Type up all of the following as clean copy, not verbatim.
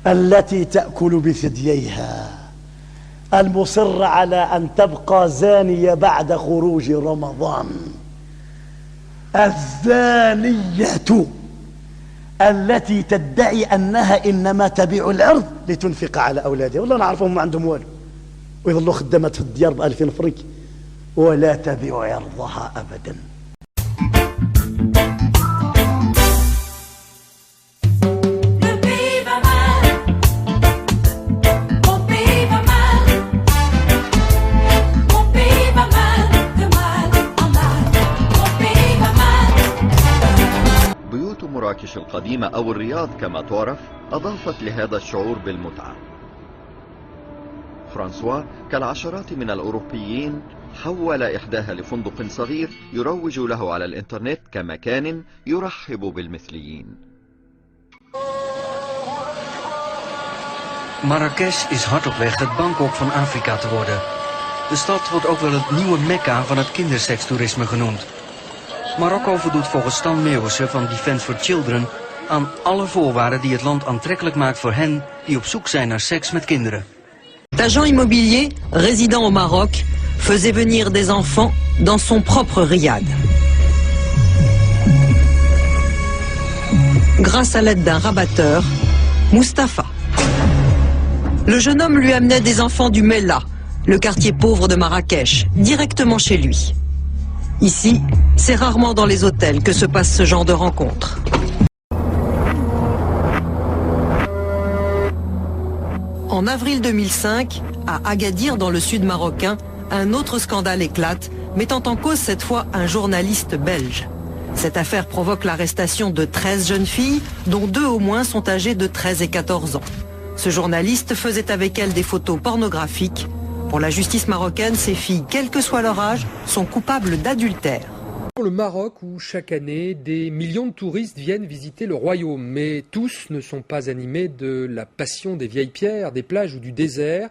التي تأكل بثدييها المصرة على أن تبقى زانية بعد خروج رمضان، الزانية التي تدعي أنها إنما تبيع العرض لتنفق على أولادها. والله نعرفهم ما عندهم والو، ويظلوا خدامات في الديار ب2000 فرنك ولا تبيع عرضها أبدا. بيوت مراكش القديمة أو الرياض كما تعرف أضافت لهذا الشعور بالمتعة. فرانسوا كالعشرات من الأوروبيين حول إحداها لفندق صغير يروج له على الإنترنت كمكان يرحب بالمثليين. Marrakesh is hard op weg het Bangkok van Afrika te worden. De stad wordt ook wel het nieuwe Mekka van het kindersekstoerisme genoemd. Marokko voldoet volgens Stan Meeuwissen van Defence for Children aan alle voorwaarden die het land aantrekkelijk maakt voor hen die op zoek zijn naar seks met kinderen. Agent immobilier résident au Maroc faisait venir des enfants dans son propre riad. Grâce à l'aide d'un rabatteur, Mustapha. Le jeune homme lui amenait des enfants du Mella, le quartier pauvre de Marrakech, directement chez lui. Ici, c'est rarement dans les hôtels que se passe ce genre de rencontre. En avril 2005, à Agadir, dans le sud marocain, un autre scandale éclate, mettant en cause cette fois un journaliste belge. Cette affaire provoque l'arrestation de 13 jeunes filles, dont 2 au moins sont âgées de 13 et 14 ans. Ce journaliste faisait avec elles des photos pornographiques. Pour la justice marocaine, ces filles, quel que soit leur âge, sont coupables d'adultère. Le Maroc où chaque année des millions de touristes viennent visiter le royaume, mais tous ne sont pas animés de la passion des vieilles pierres, des plages ou du désert.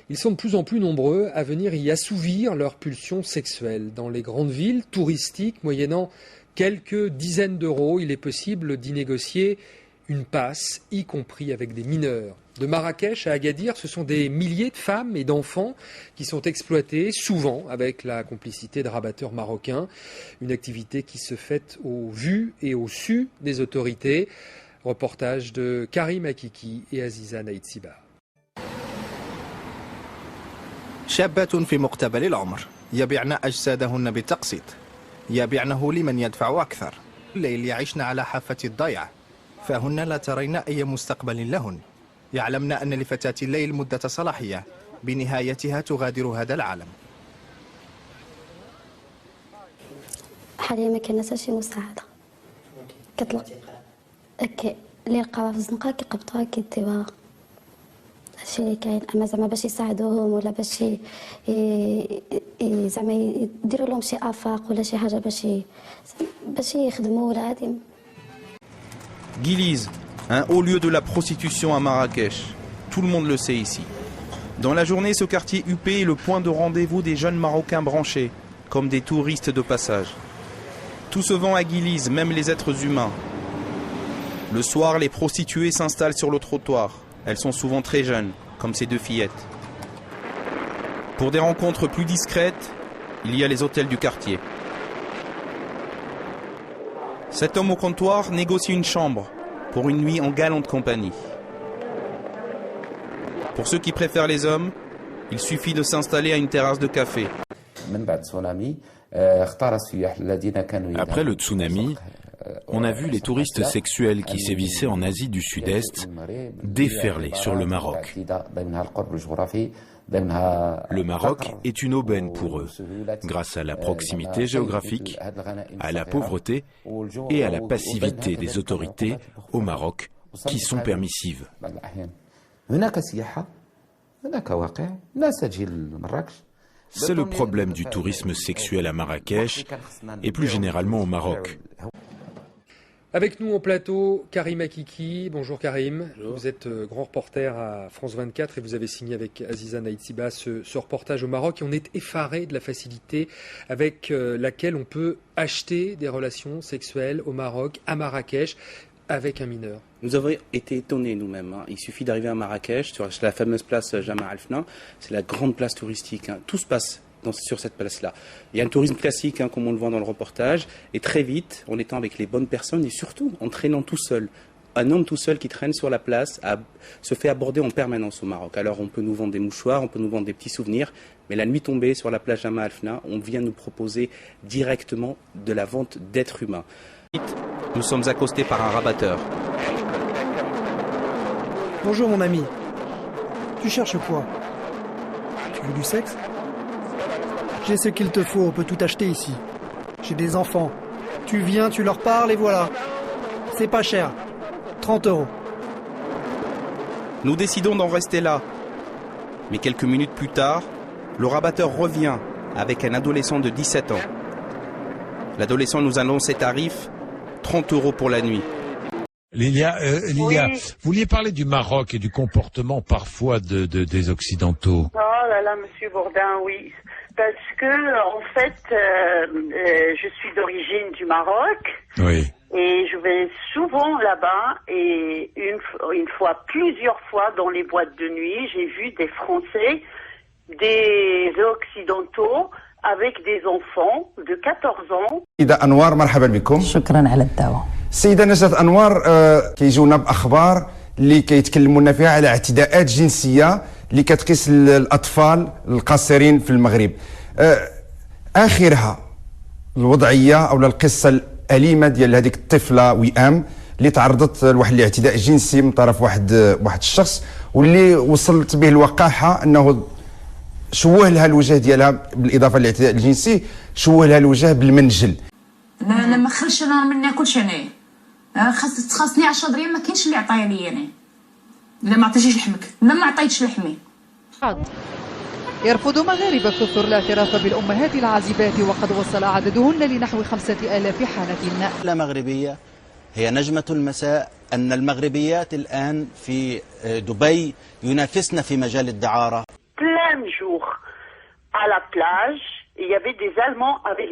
Ils sont de plus en plus nombreux à venir y assouvir leurs pulsions sexuelles. Dans les grandes villes touristiques, moyennant quelques dizaines d'euros, il est possible d'y négocier une passe, y compris avec des mineurs. De Marrakech à Agadir, ce sont des milliers de femmes et d'enfants qui sont exploités, souvent avec la complicité de rabatteurs marocains. Une activité qui se fait au vu et au su des autorités. Reportage de Karim Akiki et Aziza Naïtsiba. شابات في مقتبل العمر يبيعن أجسادهن بتقسيط، يبيعنه لمن يدفع أكثر. الليل يعيشن على حافة الضيعة، فهن لا ترين أي مستقبل لهن. يعلمن أن لفتاة الليل مدة صلاحية بنهايتها تغادر هذا العالم. حاليا ما كاين حتى شي مساعدة كتلقى اللي لقاوها في الزنقة كيقبطوها كيديوها. هادشي اللي كاين، اما زعما باش يساعدوهم ولا باش زعما يديروا لهم شي افاق ولا شي حاجة باش يخدموا ولا هادي. Guiliz, un haut lieu de la prostitution à Marrakech. Tout le monde le sait ici. Dans la journée, ce quartier huppé est le point de rendez-vous des jeunes Marocains branchés, comme des touristes de passage. Tout se vend à Guiliz, même les êtres humains. Le soir, les prostituées s'installent sur le trottoir. Elles sont souvent très jeunes, comme ces deux fillettes. Pour des rencontres plus discrètes, il y a les hôtels du quartier. Cet homme au comptoir négocie une chambre pour une nuit en galante compagnie. Pour ceux qui préfèrent les hommes, il suffit de s'installer à une terrasse de café. Après le tsunami, on a vu les touristes sexuels qui sévissaient en Asie du Sud-Est déferler sur le Maroc. Le Maroc est une aubaine pour eux, grâce à la proximité géographique, à la pauvreté et à la passivité des autorités au Maroc qui sont permissives. C'est le problème du tourisme sexuel à Marrakech et plus généralement au Maroc. Avec nous au plateau, Karim Akiki. Bonjour Karim. Bonjour. Vous êtes grand reporter à France 24 et vous avez signé avec Aziza Naïtsiba ce reportage au Maroc. Et on est effaré de la facilité avec laquelle on peut acheter des relations sexuelles au Maroc, à Marrakech. avec un mineur. Nous avons été étonnés nous-mêmes. Il suffit d'arriver à Marrakech, sur la fameuse place Jemaa el-Fna. C'est la grande place touristique. Tout se passe sur cette place-là. Il y a un tourisme classique, comme on le voit dans le reportage. Et très vite, en étant avec les bonnes personnes et surtout en traînant tout seul. Un homme tout seul qui traîne sur la place se fait aborder en permanence au Maroc. Alors on peut nous vendre des mouchoirs, on peut nous vendre des petits souvenirs, mais la nuit tombée sur la plage Jemaa el-Fna, on vient nous proposer directement de la vente d'êtres humains. Nous sommes accostés par un rabatteur. Bonjour mon ami. Tu cherches quoi? Tu veux du sexe? J'ai ce qu'il te faut, on peut tout acheter ici. J'ai des enfants. Tu viens, tu leur parles et voilà. C'est pas cher. 30 €. Nous décidons d'en rester là. Mais quelques minutes plus tard, le rabatteur revient avec un adolescent de 17 ans. L'adolescent nous annonce ses tarifs, 30 € pour la nuit. Lilia, Oui. vous vouliez parler du Maroc et du comportement parfois des Occidentaux. Oh là là, Monsieur Bourdin, oui. Parce que, en fait, je suis d'origine du Maroc. Oui. Et je vais souvent là-bas et plusieurs fois dans les boîtes de nuit, j'ai vu des Français, des Occidentaux avec des enfants de 14 ans. سيدة أنوار مرحبا بكم. شكرا على الدعوة. السيدة نجاة أنوار كيجونا بأخبار اللي كيتكلموا لنا فيها على اعتداءات جنسية اللي كتقيس الأطفال القاصرين في المغرب. آخرها الوضعية أو القصة الأليمة ديال هذيك الطفلة وئام اللي تعرضت لواحد الاعتداء جنسي من طرف واحد الشخص واللي وصلت به الوقاحة أنه شوه لها الوجه ديالها بالاضافه للاعتداء الجنسي شوه لها الوجه بالمنجل. لما خرجت انا ما ناكلش انايا خاصني 10 درهم ما كاينش اللي عطايا لي انا الا ما عطيتيش لحمك ما عطيتش لحمي. يرفض مغاربة كثر الاعتراف بالأمهات العازبات وقد وصل عددهن لنحو 5000 حالة. المغربية هي نجمة المساء أن المغربيات الآن في دبي ينافسن في مجال الدعارة. Plein de jours à la plage, il y avait des Allemands avec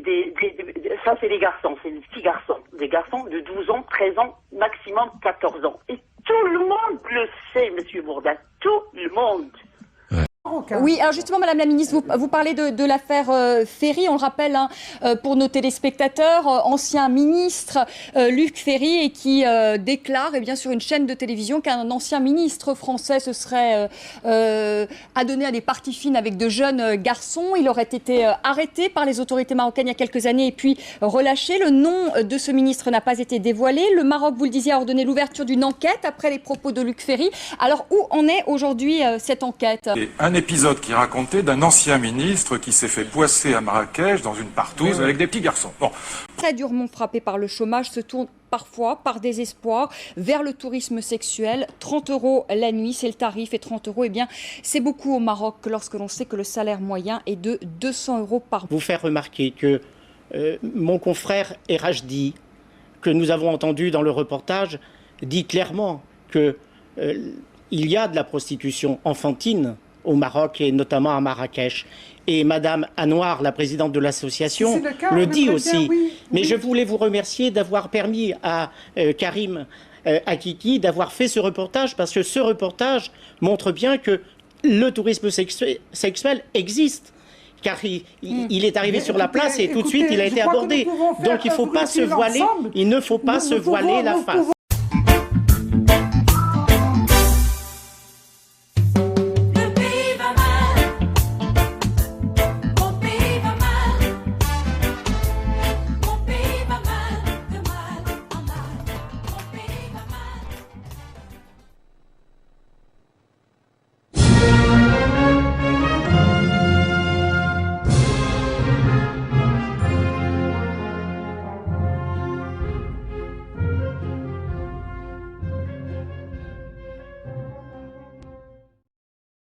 ça c'est des garçons, c'est des petits garçons, des garçons de 12 ans, 13 ans, maximum 14 ans. Et tout le monde le sait, Monsieur Bourdin, tout le monde. Oui, alors justement, Madame la Ministre, vous parlez de l'affaire Ferry, on le rappelle pour nos téléspectateurs, ancien ministre Luc Ferry, et qui déclare sur une chaîne de télévision qu'un ancien ministre français se serait adonné à des parties fines avec de jeunes garçons. Il aurait été arrêté par les autorités marocaines il y a quelques années et puis relâché. Le nom de ce ministre n'a pas été dévoilé. Le Maroc, vous le disiez, a ordonné l'ouverture d'une enquête après les propos de Luc Ferry. Alors, où en est aujourd'hui cette enquête ? Un épisode qui racontait d'un ancien ministre qui s'est fait poisser à Marrakech dans une partouze avec des petits garçons. Bon. Très durement frappé par le chômage, se tourne parfois, par désespoir, vers le tourisme sexuel. 30 € la nuit, c'est le tarif, et 30 €, c'est beaucoup au Maroc lorsque l'on sait que le salaire moyen est de 200 € par mois. Vous faire remarquer que mon confrère Erajdi, que nous avons entendu dans le reportage, dit clairement que il y a de la prostitution enfantine au Maroc et notamment à Marrakech. Et Madame Anouar, la présidente de l'association, le dit aussi. Oui. Mais je voulais vous remercier d'avoir permis à Karim Akiki d'avoir fait ce reportage, parce que ce reportage montre bien que le tourisme sexuel existe. Car il est arrivé sur la place et tout de suite il a été abordé. Donc il ne faut pas se voiler la face.